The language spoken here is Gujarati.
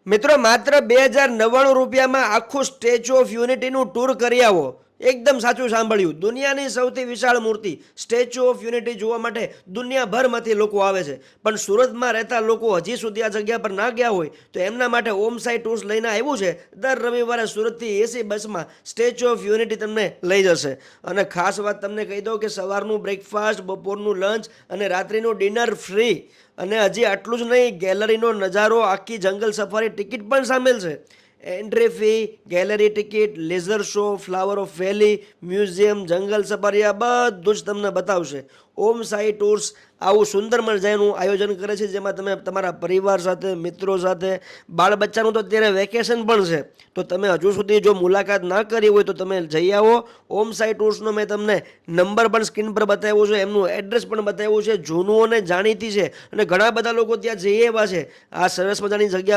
મિત્રો માત્ર 2099 આખું સ્ટેચ્યુ ઓફ યુનિટીનું ટૂર કરી આવો. એકદમ સાચું સાંભળ્યું. દુનિયાની સૌથી વિશાળ મૂર્તિ સ્ટેચ્યુ ઓફ યુનિટી જોવા માટે દુનિયાભરમાંથી લોકો આવે છે. પણ સુરતમાં રહેતા લોકો હજી સુધી આ જગ્યા પર ના ગયા હોય તો એમના માટે ઓમ સાઈ ટૂર્સ લઈને આવ્યું છે. દર રવિવારે સુરતથી એસી બસમાં સ્ટેચ્યુ ઓફ યુનિટી તમને લઈ જશે. અને ખાસ વાત તમને કહી દઉં કે સવારનું બ્રેકફાસ્ટ, બપોરનું લંચ અને રાત્રિનું ડિનર ફ્રી. અને હજી આટલું જ નહીં, ગેલેરીનો નજારો, આખી જંગલ સફારી ટિકિટ પણ સામેલ છે. Entry fee, gallery ticket, laser show, flower of valley, museum, jungle safari, આ બધું જ તમને બતાવશે. ઓમ સાઈ ટૂર્સ આવું સુંદર મજાનું આયોજન કરે છે જેમાં તમે તમારા પરિવાર સાથે, મિત્રો સાથે, બાળ બચ્ચાનું તો અત્યારે વેકેશન પણ છે, તો તમે હજુ સુધી જો મુલાકાત ના કરી હોય તો તમે જઈ આવો. ઓમ સાઈ ટૂર્સનો મેં તમને નંબર પણ સ્ક્રીન પર બતાવ્યો છે, એમનું એડ્રેસ પણ બતાવ્યું છે. જૂનું અને જાણીતી છે અને ઘણા બધા લોકો ત્યાં જઈ એવા છે. આ સરસ મજાની જગ્યા